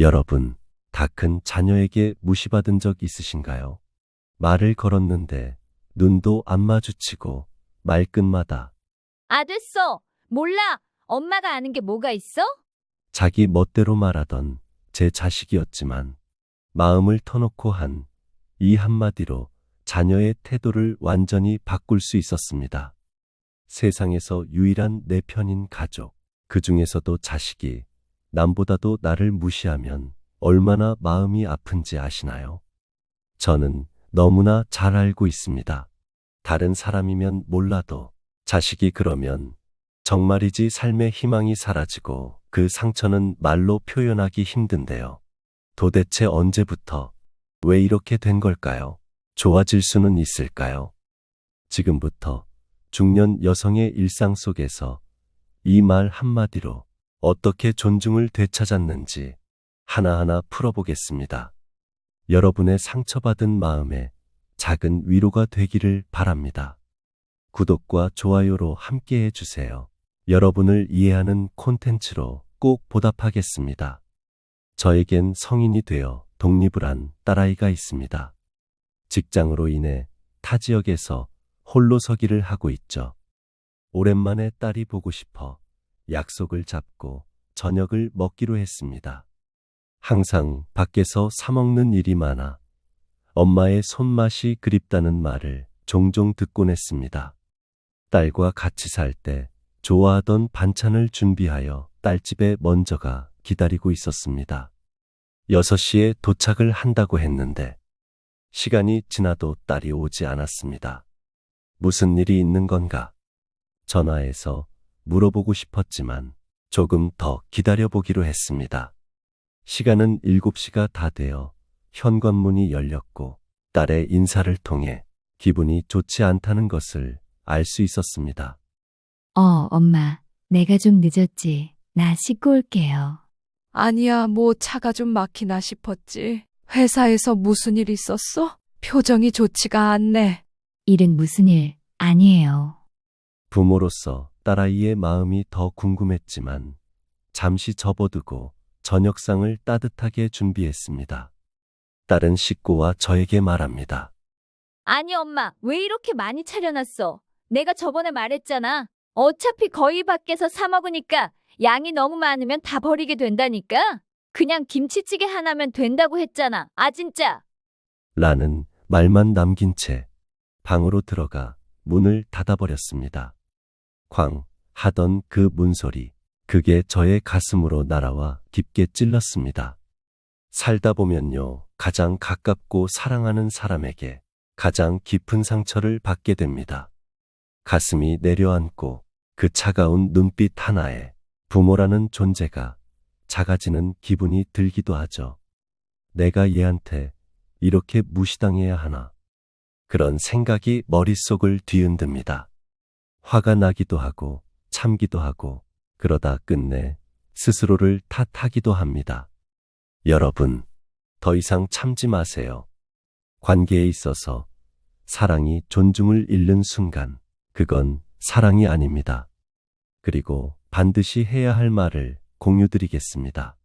여러분, 다 큰 자녀에게 무시받은 적 있으신가요? 말을 걸었는데 눈도 안 마주치고 말끝마다 아, 됐어. 몰라. 엄마가 아는 게 뭐가 있어? 자기 멋대로 말하던 제 자식이었지만 마음을 터놓고 한 이 한마디로 자녀의 태도를 완전히 바꿀 수 있었습니다. 세상에서 유일한 내 편인 가족, 그 중에서도 자식이 남보다도 나를 무시하면 얼마나 마음이 아픈지 아시나요? 저는 너무나 잘 알고 있습니다. 다른 사람이면 몰라도 자식이 그러면 정말이지 삶의 희망이 사라지고 그 상처는 말로 표현하기 힘든데요. 도대체 언제부터 왜 이렇게 된 걸까요? 좋아질 수는 있을까요? 지금부터 중년 여성의 일상 속에서 이 말 한마디로 어떻게 존중을 되찾았는지 하나하나 풀어보겠습니다. 여러분의 상처받은 마음에 작은 위로가 되기를 바랍니다. 구독과 좋아요로 함께 해주세요. 여러분을 이해하는 콘텐츠로 꼭 보답하겠습니다. 저에겐 성인이 되어 독립을 한 딸아이가 있습니다. 직장으로 인해 타 지역에서 홀로 서기를 하고 있죠. 오랜만에 딸이 보고 싶어 약속을 잡고 저녁을 먹기로 했습니다. 항상 밖에서 사 먹는 일이 많아 엄마의 손맛이 그립다는 말을 종종 듣곤 했습니다. 딸과 같이 살 때 좋아하던 반찬을 준비하여 딸집에 먼저 가 기다리고 있었습니다. 6시에 도착을 한다고 했는데 시간이 지나도 딸이 오지 않았습니다. 무슨 일이 있는 건가? 전화해서 물어보고 싶었지만 조금 더 기다려보기로 했습니다. 시간은 7시가 다 되어 현관문이 열렸고 딸의 인사를 통해 기분이 좋지 않다는 것을 알 수 있었습니다. 엄마, 내가 좀 늦었지. 나 씻고 올게요. 아니야, 뭐 차가 좀 막히나 싶었지. 회사에서 무슨 일 있었어? 표정이 좋지가 않네. 일은 무슨 일 아니에요. 부모로서 딸아이의 마음이 더 궁금했지만 잠시 접어두고 저녁상을 따뜻하게 준비했습니다. 딸은 식구와 저에게 말합니다. 아니, 엄마. 왜 이렇게 많이 차려놨어? 내가 저번에 말했잖아. 어차피 거의 밖에서 사 먹으니까 양이 너무 많으면 다 버리게 된다니까? 그냥 김치찌개 하나면 된다고 했잖아. 아, 진짜. 라는 말만 남긴 채 방으로 들어가 문을 닫아버렸습니다. 쾅 하던 그 문소리, 그게 저의 가슴으로 날아와 깊게 찔렀습니다. 살다 보면요, 가장 가깝고 사랑하는 사람에게 가장 깊은 상처를 받게 됩니다. 가슴이 내려앉고 그 차가운 눈빛 하나에 부모라는 존재가 작아지는 기분이 들기도 하죠. 내가 얘한테 이렇게 무시당해야 하나? 그런 생각이 머릿속을 뒤흔듭니다. 화가 나기도 하고 참기도 하고 그러다 끝내 스스로를 탓하기도 합니다. 여러분, 더 이상 참지 마세요. 관계에 있어서 사랑이 존중을 잃는 순간 그건 사랑이 아닙니다. 그리고 반드시 해야 할 말을 공유드리겠습니다.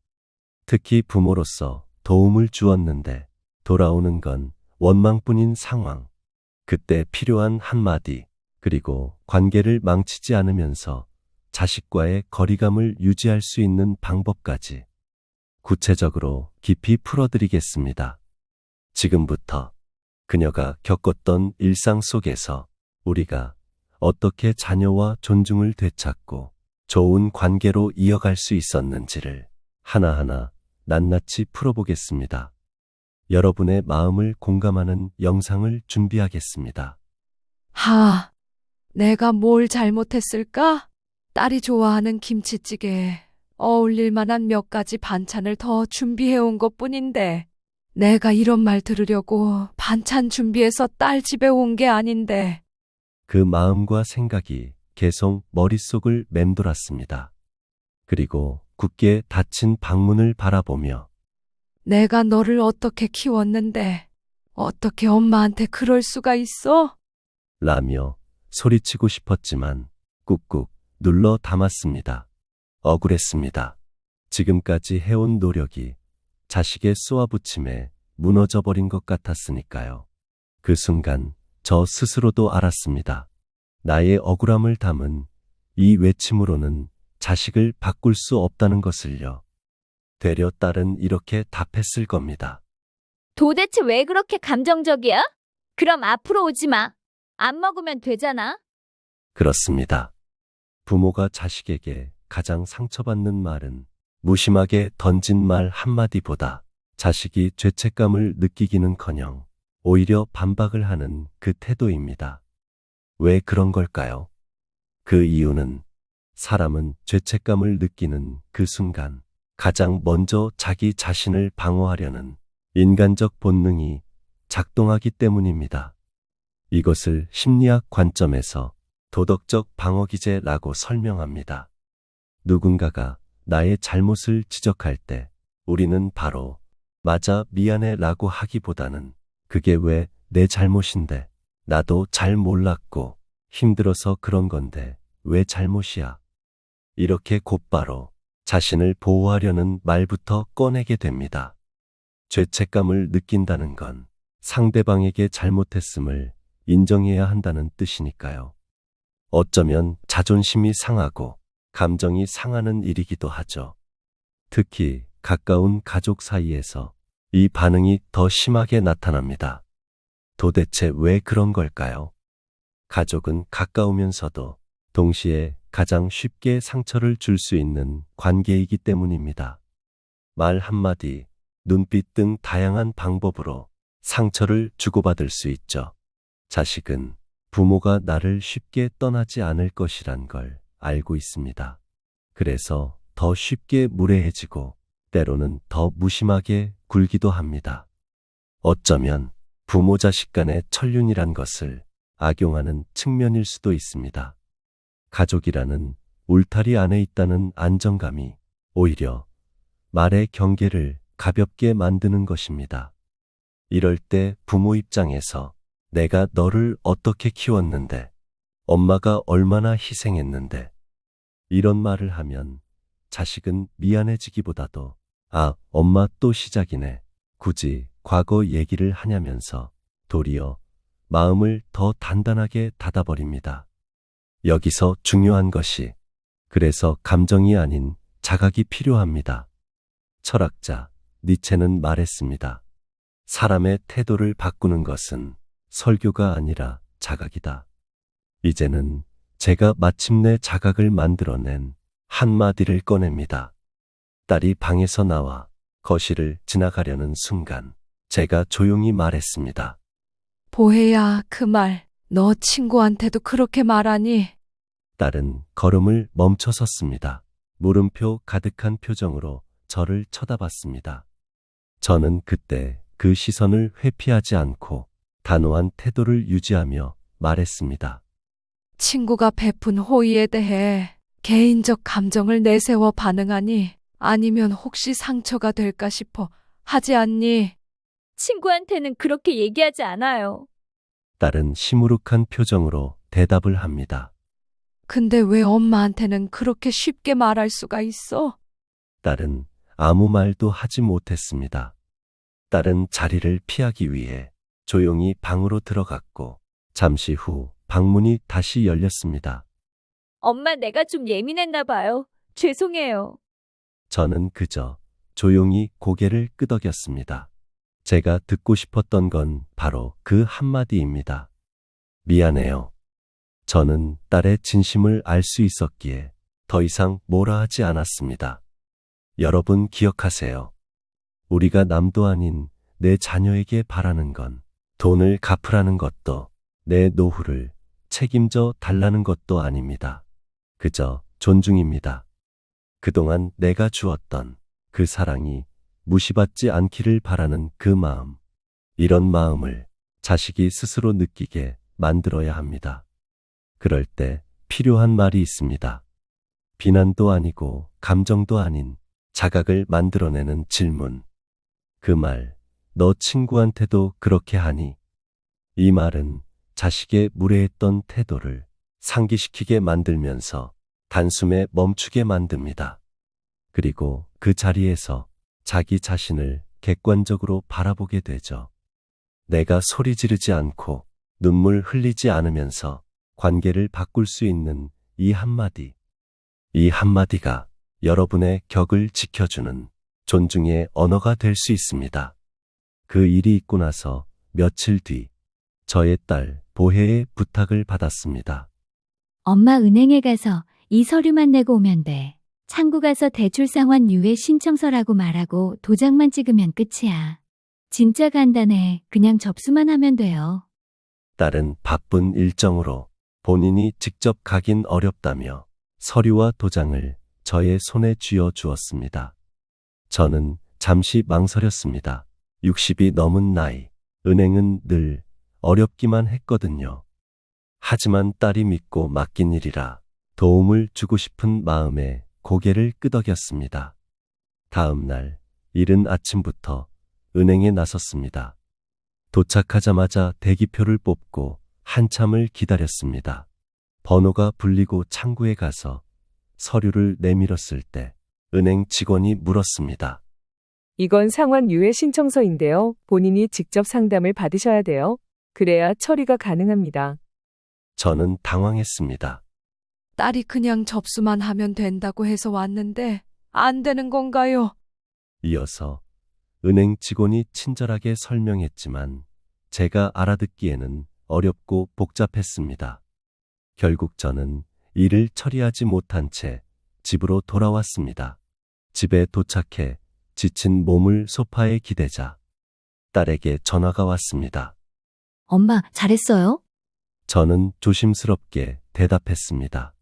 특히 부모로서 도움을 주었는데 돌아오는 건 원망뿐인 상황. 그때 필요한 한마디, 그리고 관계를 망치지 않으면서 자식과의 거리감을 유지할 수 있는 방법까지 구체적으로 깊이 풀어드리겠습니다. 지금부터 그녀가 겪었던 일상 속에서 우리가 어떻게 자녀와 존중을 되찾고 좋은 관계로 이어갈 수 있었는지를 하나하나 낱낱이 풀어보겠습니다. 여러분의 마음을 공감하는 영상을 준비하겠습니다. 내가 뭘 잘못했을까? 딸이 좋아하는 김치찌개에 어울릴 만한 몇 가지 반찬을 더 준비해온 것뿐인데 내가 이런 말 들으려고 반찬 준비해서 딸 집에 온 게 아닌데. 그 마음과 생각이 계속 머릿속을 맴돌았습니다. 그리고 굳게 닫힌 방문을 바라보며 내가 너를 어떻게 키웠는데 어떻게 엄마한테 그럴 수가 있어? 라며 소리치고 싶었지만 꾹꾹 눌러 담았습니다. 억울했습니다. 지금까지 해온 노력이 자식의 쏘아붙임에 무너져 버린 것 같았으니까요. 그 순간 저 스스로도 알았습니다. 나의 억울함을 담은 이 외침으로는 자식을 바꿀 수 없다는 것을요. 되려 딸은 이렇게 답했을 겁니다. 도대체 왜 그렇게 감정적이야? 그럼 앞으로 오지 마. 안 먹으면 되잖아. 그렇습니다. 부모가 자식에게 가장 상처받는 말은 무심하게 던진 말 한마디보다 자식이 죄책감을 느끼기는커녕 오히려 반박을 하는 그 태도입니다. 왜 그런 걸까요? 그 이유는 사람은 죄책감을 느끼는 그 순간 가장 먼저 자기 자신을 방어하려는 인간적 본능이 작동하기 때문입니다. 이것을 심리학 관점에서 도덕적 방어기제라고 설명합니다. 누군가가 나의 잘못을 지적할 때 우리는 바로 맞아 미안해 라고 하기보다는 그게 왜 내 잘못인데 나도 잘 몰랐고 힘들어서 그런 건데 왜 잘못이야? 이렇게 곧바로 자신을 보호하려는 말부터 꺼내게 됩니다. 죄책감을 느낀다는 건 상대방에게 잘못했음을 인정해야 한다는 뜻이니까요. 어쩌면 자존심이 상하고 감정이 상하는 일이기도 하죠. 특히 가까운 가족 사이에서 이 반응이 더 심하게 나타납니다. 도대체 왜 그런 걸까요? 가족은 가까우면서도 동시에 가장 쉽게 상처를 줄 수 있는 관계이기 때문입니다. 말 한마디, 눈빛 등 다양한 방법으로 상처를 주고받을 수 있죠. 자식은 부모가 나를 쉽게 떠나지 않을 것이란 걸 알고 있습니다. 그래서 더 쉽게 무례해지고 때로는 더 무심하게 굴기도 합니다. 어쩌면 부모 자식 간의 천륜이란 것을 악용하는 측면일 수도 있습니다. 가족이라는 울타리 안에 있다는 안정감이 오히려 말의 경계를 가볍게 만드는 것입니다. 이럴 때 부모 입장에서 내가 너를 어떻게 키웠는데, 엄마가 얼마나 희생했는데, 이런 말을 하면 자식은 미안해지기보다도 아, 엄마 또 시작이네. 굳이 과거 얘기를 하냐면서 도리어 마음을 더 단단하게 닫아버립니다. 여기서 중요한 것이 그래서 감정이 아닌 자각이 필요합니다. 철학자 니체는 말했습니다. 사람의 태도를 바꾸는 것은 설교가 아니라 자각이다. 이제는 제가 마침내 자각을 만들어낸 한마디를 꺼냅니다. 딸이 방에서 나와 거실을 지나가려는 순간 제가 조용히 말했습니다. 보혜야, 그 말, 너 친구한테도 그렇게 말하니? 딸은 걸음을 멈춰 섰습니다. 물음표 가득한 표정으로 저를 쳐다봤습니다. 저는 그때 그 시선을 회피하지 않고 단호한 태도를 유지하며 말했습니다. 친구가 베푼 호의에 대해 개인적 감정을 내세워 반응하니? 아니면 혹시 상처가 될까 싶어 하지 않니? 친구한테는 그렇게 얘기하지 않아요. 딸은 시무룩한 표정으로 대답을 합니다. 근데 왜 엄마한테는 그렇게 쉽게 말할 수가 있어? 딸은 아무 말도 하지 못했습니다. 딸은 자리를 피하기 위해 조용히 방으로 들어갔고 잠시 후 방문이 다시 열렸습니다. 엄마, 내가 좀 예민했나 봐요. 죄송해요. 저는 그저 조용히 고개를 끄덕였습니다. 제가 듣고 싶었던 건 바로 그 한마디입니다. 미안해요. 저는 딸의 진심을 알 수 있었기에 더 이상 뭐라 하지 않았습니다. 여러분 기억하세요. 우리가 남도 아닌 내 자녀에게 바라는 건 돈을 갚으라는 것도 내 노후를 책임져 달라는 것도 아닙니다. 그저 존중입니다. 그동안 내가 주었던 그 사랑이 무시받지 않기를 바라는 그 마음. 이런 마음을 자식이 스스로 느끼게 만들어야 합니다. 그럴 때 필요한 말이 있습니다. 비난도 아니고 감정도 아닌 자각을 만들어내는 질문. 그 말, 너 친구한테도 그렇게 하니? 이 말은 자식의 무례했던 태도를 상기시키게 만들면서 단숨에 멈추게 만듭니다. 그리고 그 자리에서 자기 자신을 객관적으로 바라보게 되죠. 내가 소리 지르지 않고 눈물 흘리지 않으면서 관계를 바꿀 수 있는 이 한마디. 이 한마디가 여러분의 격을 지켜주는 존중의 언어가 될 수 있습니다. 그 일이 있고 나서 며칠 뒤 저의 딸 보혜의 부탁을 받았습니다. 엄마 은행에 가서 이 서류만 내고 오면 돼. 창구 가서 대출상환 유예 신청서라고 말하고 도장만 찍으면 끝이야. 진짜 간단해. 그냥 접수만 하면 돼요. 딸은 바쁜 일정으로 본인이 직접 가긴 어렵다며 서류와 도장을 저의 손에 쥐어 주었습니다. 저는 잠시 망설였습니다. 60이 넘은 나이, 은행은 늘 어렵기만 했거든요. 하지만 딸이 믿고 맡긴 일이라 도움을 주고 싶은 마음에 고개를 끄덕였습니다. 다음 날 이른 아침부터 은행에 나섰습니다. 도착하자마자 대기표를 뽑고 한참을 기다렸습니다. 번호가 불리고 창구에 가서 서류를 내밀었을 때 은행 직원이 물었습니다. 이건 상환 유예 신청서인데요. 본인이 직접 상담을 받으셔야 돼요. 그래야 처리가 가능합니다. 저는 당황했습니다. 딸이 그냥 접수만 하면 된다고 해서 왔는데 안 되는 건가요? 이어서 은행 직원이 친절하게 설명했지만 제가 알아듣기에는 어렵고 복잡했습니다. 결국 저는 일을 처리하지 못한 채 집으로 돌아왔습니다. 집에 도착해 지친 몸을 소파에 기대자 딸에게 전화가 왔습니다. 엄마, 잘했어요? 저는 조심스럽게 대답했습니다.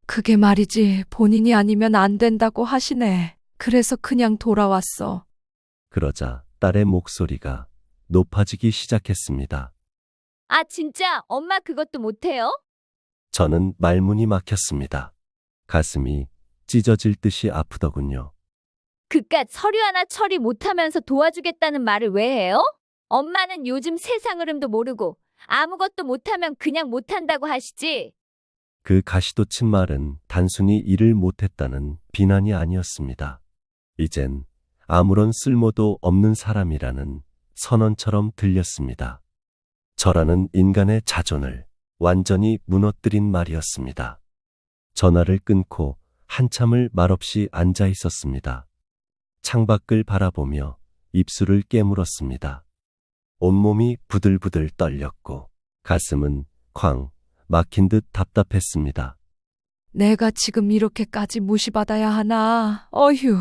그게 말이지 본인이 아니면 안 된다고 하시네. 그래서 그냥 돌아왔어. 그러자 딸의 목소리가 높아지기 시작했습니다. 아, 진짜 엄마 그것도 못해요? 저는 말문이 막혔습니다. 가슴이 찢어질 듯이 아프더군요. 그깟 서류 하나 처리 못하면서 도와주겠다는 말을 왜 해요? 엄마는 요즘 세상 흐름도 모르고 아무것도 못하면 그냥 못한다고 하시지. 그 가시도 친 말은 단순히 일을 못했다는 비난이 아니었습니다. 이젠 아무런 쓸모도 없는 사람이라는 선언처럼 들렸습니다. 저라는 인간의 자존을 완전히 무너뜨린 말이었습니다. 전화를 끊고 한참을 말없이 앉아 있었습니다. 창밖을 바라보며 입술을 깨물었습니다. 온몸이 부들부들 떨렸고 가슴은 쾅 막힌 듯 답답했습니다. 내가 지금 이렇게까지 무시받아야 하나? 어휴.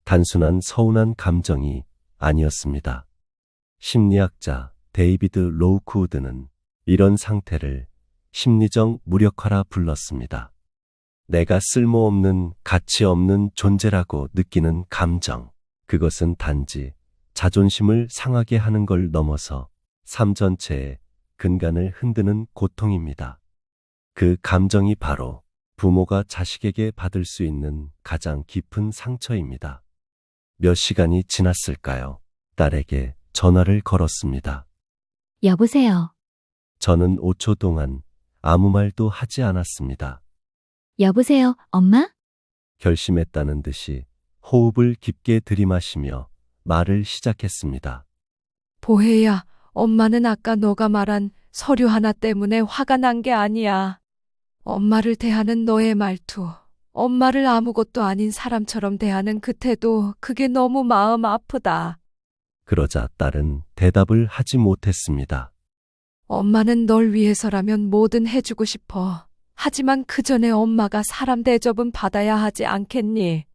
단순한 서운한 감정이 아니었습니다. 심리학자 데이비드 로우크우드는 이런 상태를 심리적 무력화라 불렀습니다. 내가 쓸모없는 가치 없는 존재라고 느끼는 감정. 그것은 단지 자존심을 상하게 하는 걸 넘어서 삶 전체의 근간을 흔드는 고통입니다. 그 감정이 바로 부모가 자식에게 받을 수 있는 가장 깊은 상처입니다. 몇 시간이 지났을까요? 딸에게 전화를 걸었습니다. 여보세요. 저는 5초 동안 아무 말도 하지 않았습니다. 여보세요, 엄마? 결심했다는 듯이 호흡을 깊게 들이마시며 말을 시작했습니다. 보혜야, 엄마는 아까 너가 말한 서류 하나 때문에 화가 난 게 아니야. 엄마를 대하는 너의 말투, 엄마를 아무것도 아닌 사람처럼 대하는 그 태도, 그게 너무 마음 아프다. 그러자 딸은 대답을 하지 못했습니다. 엄마는 널 위해서라면 뭐든 해주고 싶어. 하지만 그 전에 엄마가 사람 대접은 받아야 하지 않겠니?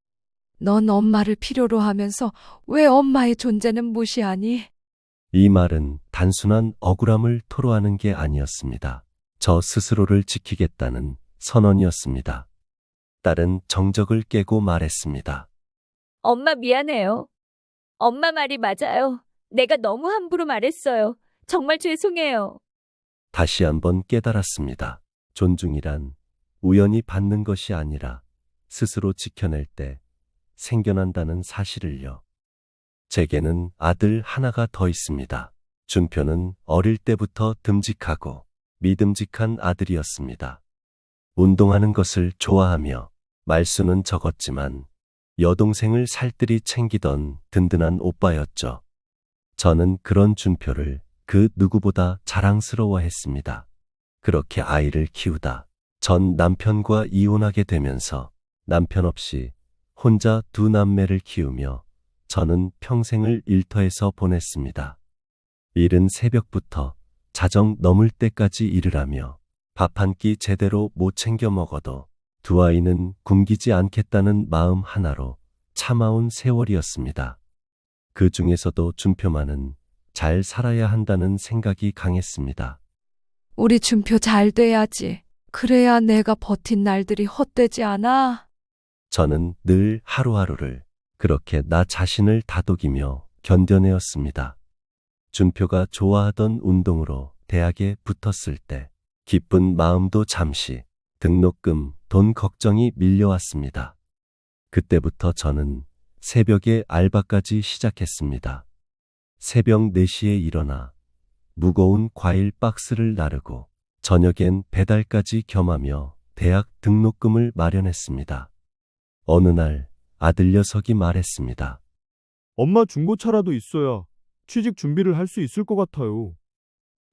넌 엄마를 필요로 하면서 왜 엄마의 존재는 무시하니? 이 말은 단순한 억울함을 토로하는 게 아니었습니다. 저 스스로를 지키겠다는 선언이었습니다. 딸은 정적을 깨고 말했습니다. 엄마 미안해요. 엄마 말이 맞아요. 내가 너무 함부로 말했어요. 정말 죄송해요. 다시 한번 깨달았습니다. 존중이란 우연히 받는 것이 아니라 스스로 지켜낼 때 생겨난다는 사실을요. 제게는 아들 하나가 더 있습니다. 준표는 어릴 때부터 듬직하고 믿음직한 아들이었습니다. 운동하는 것을 좋아하며 말수는 적었지만 여동생을 살뜰히 챙기던 든든한 오빠였죠. 저는 그런 준표를 그 누구보다 자랑스러워했습니다. 그렇게 아이를 키우다 전 남편과 이혼하게 되면서 남편 없이 혼자 두 남매를 키우며 저는 평생을 일터에서 보냈습니다. 이른 새벽부터 자정 넘을 때까지 일을 하며 밥 한 끼 제대로 못 챙겨 먹어도 두 아이는 굶기지 않겠다는 마음 하나로 참아온 세월이었습니다. 그 중에서도 준표만은 잘 살아야 한다는 생각이 강했습니다. 우리 준표 잘 돼야지. 그래야 내가 버틴 날들이 헛되지 않아. 저는 늘 하루하루를 그렇게 나 자신을 다독이며 견뎌내었습니다. 준표가 좋아하던 운동으로 대학에 붙었을 때 기쁜 마음도 잠시 등록금, 돈 걱정이 밀려왔습니다. 그때부터 저는 새벽에 알바까지 시작했습니다. 새벽 4시에 일어나 무거운 과일 박스를 나르고 저녁엔 배달까지 겸하며 대학 등록금을 마련했습니다. 어느 날 아들 녀석이 말했습니다. 엄마 중고차라도 있어야 취직 준비를 할 수 있을 것 같아요.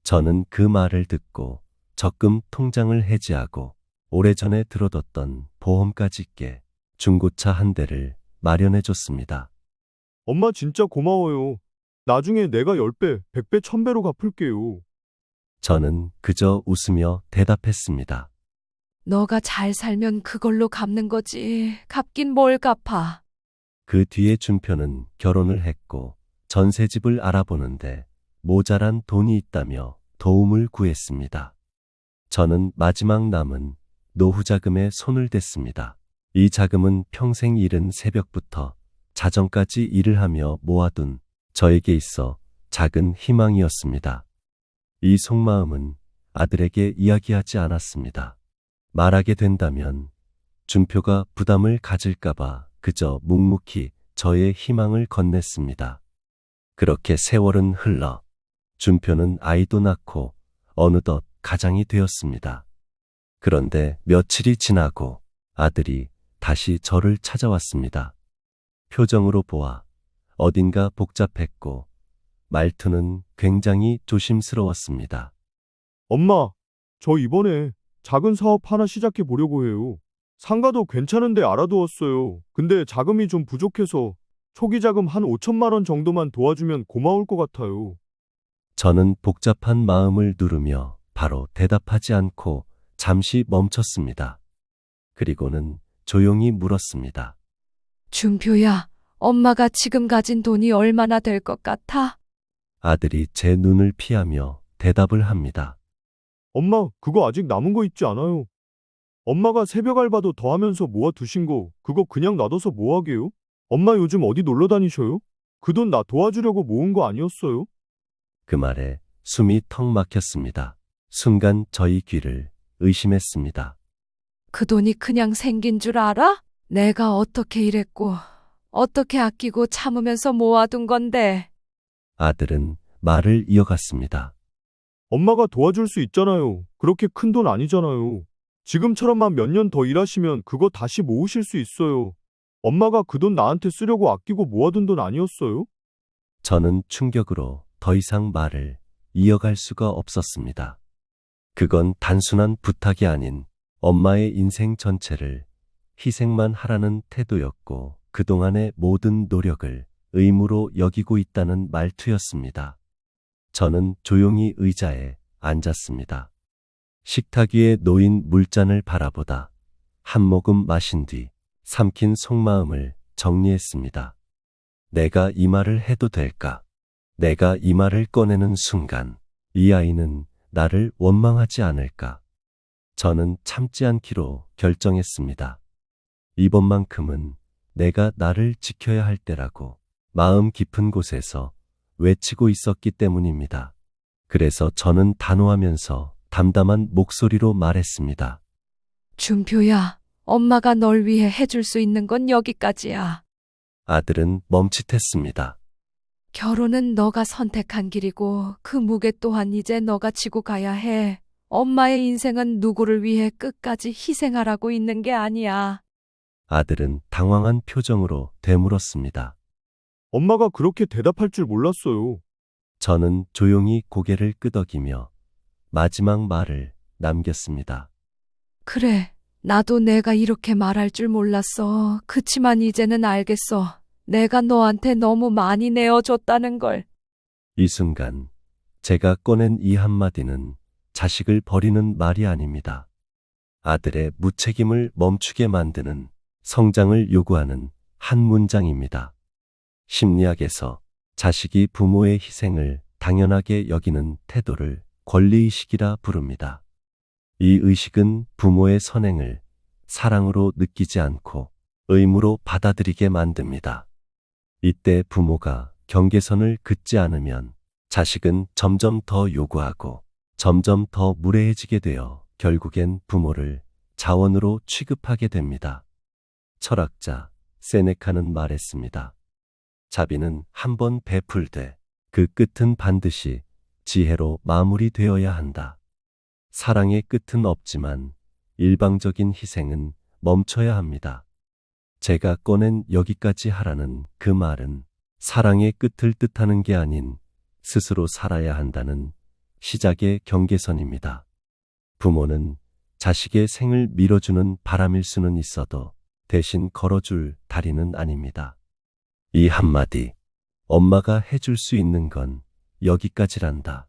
저는 그 말을 듣고 적금 통장을 해지하고 오래전에 들어뒀던 보험까지 깨 중고차 한 대를 마련해 줬습니다. 엄마 진짜 고마워요. 나중에 내가 10배, 100배, 1000배로 갚을게요. 저는 그저 웃으며 대답했습니다. 너가 잘 살면 그걸로 갚는 거지. 갚긴 뭘 갚아. 그 뒤에 준표는 결혼을 했고 전세집을 알아보는데 모자란 돈이 있다며 도움을 구했습니다. 저는 마지막 남은 노후 자금에 손을 댔습니다. 이 자금은 평생 이른 새벽부터 자정까지 일을 하며 모아둔 저에게 있어 작은 희망이었습니다. 이 속마음은 아들에게 이야기하지 않았습니다. 말하게 된다면 준표가 부담을 가질까봐 그저 묵묵히 저의 희망을 건넸습니다. 그렇게 세월은 흘러 준표는 아이도 낳고 어느덧 가장이 되었습니다. 그런데 며칠이 지나고 아들이 다시 저를 찾아왔습니다. 표정으로 보아 어딘가 복잡했고 말투는 굉장히 조심스러웠습니다. 엄마, 저 이번에 작은 사업 하나 시작해 보려고 해요. 상가도 괜찮은데 알아두었어요. 근데 자금이 좀 부족해서 초기 자금 한 5천만 원 정도만 도와주면 고마울 것 같아요. 저는 복잡한 마음을 누르며 바로 대답하지 않고 잠시 멈췄습니다. 그리고는 조용히 물었습니다. 준표야, 엄마가 지금 가진 돈이 얼마나 될 것 같아? 아들이 제 눈을 피하며 대답을 합니다. 엄마, 그거 아직 남은 거 있지 않아요? 엄마가 새벽 알바도 더 하면서 모아 두신 거, 그거 그냥 놔둬서 뭐 하게요? 엄마 요즘 어디 놀러 다니셔요? 그 돈 나 도와주려고 모은 거 아니었어요? 그 말에 숨이 턱 막혔습니다. 순간 저희 귀를 의심했습니다. 그 돈이 그냥 생긴 줄 알아? 내가 어떻게 일했고, 어떻게 아끼고 참으면서 모아둔 건데. 아들은 말을 이어갔습니다. 엄마가 도와줄 수 있잖아요. 그렇게 큰 돈 아니잖아요. 지금처럼만 몇 년 더 일하시면 그거 다시 모으실 수 있어요. 엄마가 그 돈 나한테 쓰려고 아끼고 모아둔 돈 아니었어요? 저는 충격으로 더 이상 말을 이어갈 수가 없었습니다. 그건 단순한 부탁이 아닌 엄마의 인생 전체를 희생만 하라는 태도였고 그동안의 모든 노력을 의무로 여기고 있다는 말투였습니다. 저는 조용히 의자에 앉았습니다. 식탁 위에 놓인 물잔을 바라보다 한 모금 마신 뒤 삼킨 속마음을 정리했습니다. 내가 이 말을 해도 될까? 내가 이 말을 꺼내는 순간 이 아이는 나를 원망하지 않을까? 저는 참지 않기로 결정했습니다. 이번만큼은 내가 나를 지켜야 할 때라고 마음 깊은 곳에서 외치고 있었기 때문입니다. 그래서 저는 단호하면서 담담한 목소리로 말했습니다. 준표야, 엄마가 널 위해 해줄 수 있는 건 여기까지야. 아들은 멈칫했습니다. 결혼은 너가 선택한 길이고 그 무게 또한 이제 너가 지고 가야 해. 엄마의 인생은 누구를 위해 끝까지 희생하라고 있는 게 아니야. 아들은 당황한 표정으로 되물었습니다. 엄마가 그렇게 대답할 줄 몰랐어요. 저는 조용히 고개를 끄덕이며 마지막 말을 남겼습니다. 그래, 나도 내가 이렇게 말할 줄 몰랐어. 그치만 이제는 알겠어. 내가 너한테 너무 많이 내어줬다는 걸. 이 순간 제가 꺼낸 이 한마디는 자식을 버리는 말이 아닙니다. 아들의 무책임을 멈추게 만드는 성장을 요구하는 한 문장입니다. 심리학에서 자식이 부모의 희생을 당연하게 여기는 태도를 권리의식이라 부릅니다. 이 의식은 부모의 선행을 사랑으로 느끼지 않고 의무로 받아들이게 만듭니다. 이때 부모가 경계선을 긋지 않으면 자식은 점점 더 요구하고 점점 더 무례해지게 되어 결국엔 부모를 자원으로 취급하게 됩니다. 철학자 세네카는 말했습니다. 자비는 한번 베풀되 그 끝은 반드시 지혜로 마무리되어야 한다. 사랑의 끝은 없지만 일방적인 희생은 멈춰야 합니다. 제가 꺼낸 여기까지 하라는 그 말은 사랑의 끝을 뜻하는 게 아닌 스스로 살아야 한다는 시작의 경계선입니다. 부모는 자식의 생을 밀어주는 바람일 수는 있어도 대신 걸어줄 다리는 아닙니다. 이 한마디, 엄마가 해줄 수 있는 건 여기까지란다.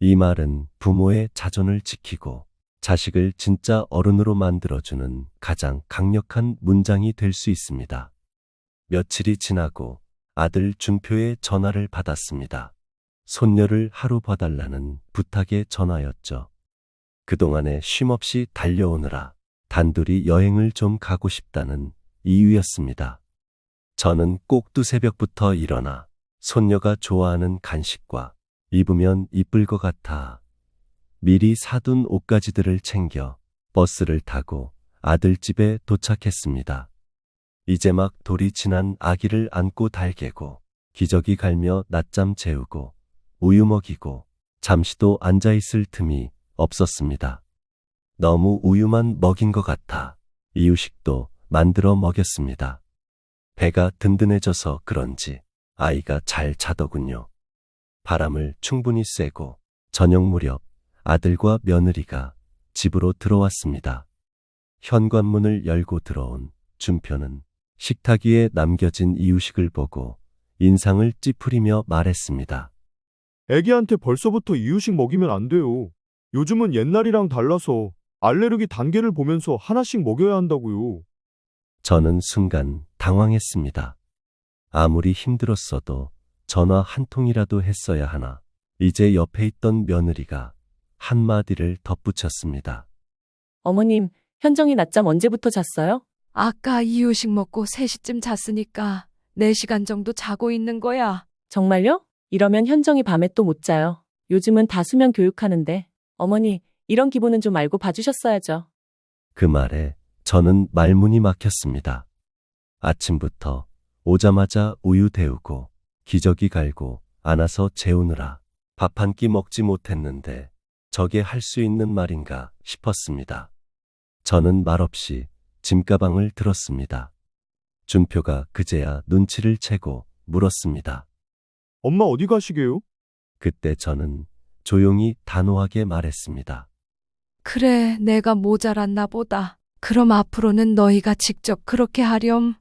이 말은 부모의 자존을 지키고 자식을 진짜 어른으로 만들어주는 가장 강력한 문장이 될 수 있습니다. 며칠이 지나고 아들 준표의 전화를 받았습니다. 손녀를 하루 봐달라는 부탁의 전화였죠. 그동안에 쉼없이 달려오느라 단둘이 여행을 좀 가고 싶다는 이유였습니다. 저는 꼭두 새벽부터 일어나 손녀가 좋아하는 간식과 입으면 이쁠 것 같아 미리 사둔 옷가지들을 챙겨 버스를 타고 아들 집에 도착했습니다. 이제 막 돌이 지난 아기를 안고 달개고 기저귀 갈며 낮잠 재우고 우유 먹이고 잠시도 앉아있을 틈이 없었습니다. 너무 우유만 먹인 것 같아 이유식도 만들어 먹였습니다. 배가 든든해져서 그런지 아이가 잘 자더군요. 바람을 충분히 쐬고 저녁 무렵 아들과 며느리가 집으로 들어왔습니다. 현관문을 열고 들어온 준표는 식탁 위에 남겨진 이유식을 보고 인상을 찌푸리며 말했습니다. 애기한테 벌써부터 이유식 먹이면 안 돼요. 요즘은 옛날이랑 달라서 알레르기 단계를 보면서 하나씩 먹여야 한다고요. 저는 순간 당황했습니다. 아무리 힘들었어도 전화 한 통이라도 했어야 하나. 이제 옆에 있던 며느리가 한마디를 덧붙였습니다. 어머님, 현정이 낮잠 언제부터 잤어요? 아까 이유식 먹고 3시쯤 잤으니까 4시간 정도 자고 있는 거야. 정말요? 이러면 현정이 밤에 또 못 자요. 요즘은 다 수면 교육하는데. 어머니, 이런 기분은 좀 알고 봐주셨어야죠. 그 말에 저는 말문이 막혔습니다. 아침부터 오자마자 우유 데우고 기저귀 갈고 안아서 재우느라 밥 한 끼 먹지 못했는데 저게 할 수 있는 말인가 싶었습니다. 저는 말없이 짐가방을 들었습니다. 준표가 그제야 눈치를 채고 물었습니다. 엄마 어디 가시게요? 그때 저는 조용히 단호하게 말했습니다. 그래, 내가 모자랐나 보다. 그럼 앞으로는 너희가 직접 그렇게 하렴.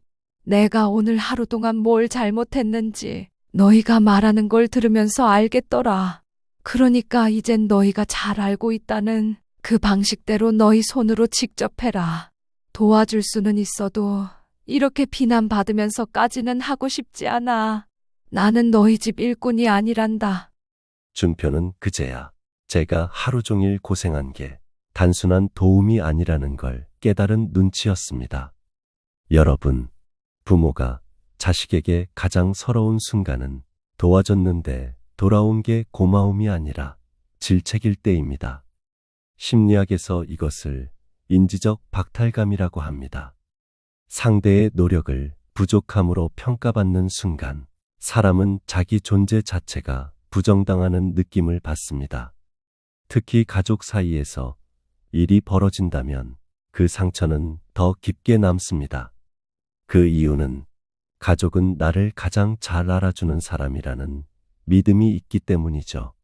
내가 오늘 하루 동안 뭘 잘못했는지 너희가 말하는 걸 들으면서 알겠더라. 그러니까 이젠 너희가 잘 알고 있다는 그 방식대로 너희 손으로 직접 해라. 도와줄 수는 있어도 이렇게 비난받으면서까지는 하고 싶지 않아. 나는 너희 집 일꾼이 아니란다. 준표는 그제야 제가 하루 종일 고생한 게 단순한 도움이 아니라는 걸 깨달은 눈치였습니다. 여러분, 부모가 자식에게 가장 서러운 순간은 도와줬는데 돌아온 게 고마움이 아니라 질책일 때입니다. 심리학에서 이것을 인지적 박탈감이라고 합니다. 상대의 노력을 부족함으로 평가받는 순간 사람은 자기 존재 자체가 부정당하는 느낌을 받습니다. 특히 가족 사이에서 일이 벌어진다면 그 상처는 더 깊게 남습니다. 그 이유는 가족은 나를 가장 잘 알아주는 사람이라는 믿음이 있기 때문이죠.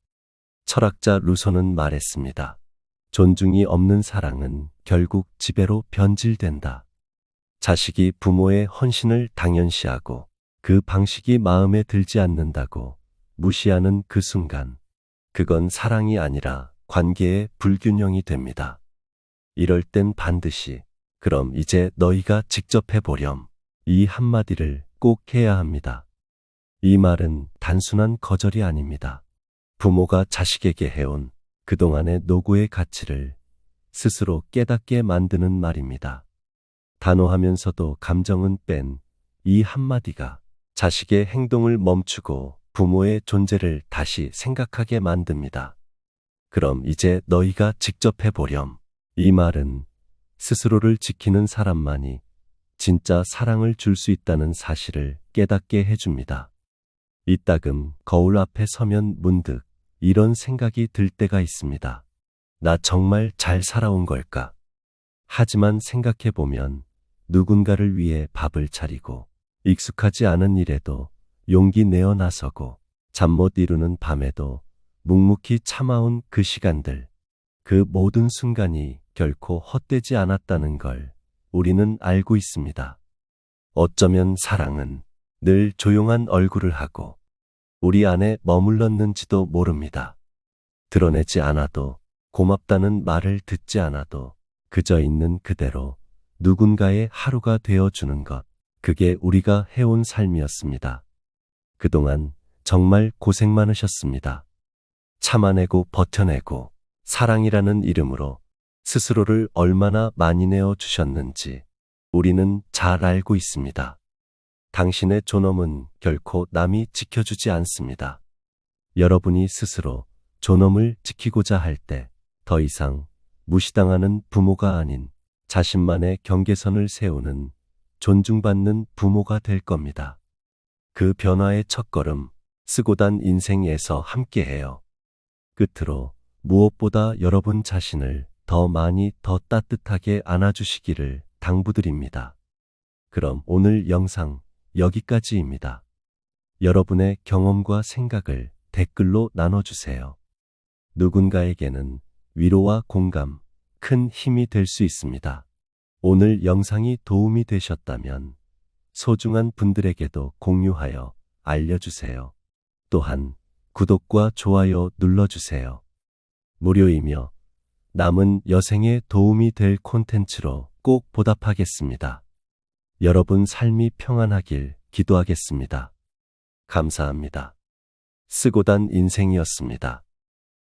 철학자 루소는 말했습니다. 존중이 없는 사랑은 결국 지배로 변질된다. 자식이 부모의 헌신을 당연시하고 그 방식이 마음에 들지 않는다고 무시하는 그 순간, 그건 사랑이 아니라 관계의 불균형이 됩니다. 이럴 땐 반드시 그럼 이제 너희가 직접 해보렴. 이 한마디를 꼭 해야 합니다. 이 말은 단순한 거절이 아닙니다. 부모가 자식에게 해온 그동안의 노고의 가치를 스스로 깨닫게 만드는 말입니다. 단호하면서도 감정은 뺀 이 한마디가 자식의 행동을 멈추고 부모의 존재를 다시 생각하게 만듭니다. 그럼 이제 너희가 직접 해보렴. 이 말은 스스로를 지키는 사람만이 진짜 사랑을 줄 수 있다는 사실을 깨닫게 해줍니다. 이따금 거울 앞에 서면 문득 이런 생각이 들 때가 있습니다. 나 정말 잘 살아온 걸까? 하지만 생각해보면 누군가를 위해 밥을 차리고 익숙하지 않은 일에도 용기 내어 나서고 잠 못 이루는 밤에도 묵묵히 참아온 그 시간들, 그 모든 순간이 결코 헛되지 않았다는 걸 우리는 알고 있습니다. 어쩌면 사랑은 늘 조용한 얼굴을 하고 우리 안에 머물렀는지도 모릅니다. 드러내지 않아도 고맙다는 말을 듣지 않아도 그저 있는 그대로 누군가의 하루가 되어주는 것, 그게 우리가 해온 삶이었습니다. 그동안 정말 고생 많으셨습니다. 참아내고 버텨내고 사랑이라는 이름으로 스스로를 얼마나 많이 내어주셨는지 우리는 잘 알고 있습니다. 당신의 존엄은 결코 남이 지켜주지 않습니다. 여러분이 스스로 존엄을 지키고자 할 때 더 이상 무시당하는 부모가 아닌 자신만의 경계선을 세우는 존중받는 부모가 될 겁니다. 그 변화의 첫걸음, 스고단 인생에서 함께해요. 끝으로 무엇보다 여러분 자신을 더 많이 더 따뜻하게 안아주시기를 당부드립니다. 그럼 오늘 영상 여기까지입니다. 여러분의 경험과 생각을 댓글로 나눠주세요. 누군가에게는 위로와 공감, 큰 힘이 될 수 있습니다. 오늘 영상이 도움이 되셨다면 소중한 분들에게도 공유하여 알려주세요. 또한 구독과 좋아요 눌러주세요. 무료이며 남은 여생에 도움이 될 콘텐츠로 꼭 보답하겠습니다. 여러분 삶이 평안하길 기도하겠습니다. 감사합니다. 스고단 인생이었습니다.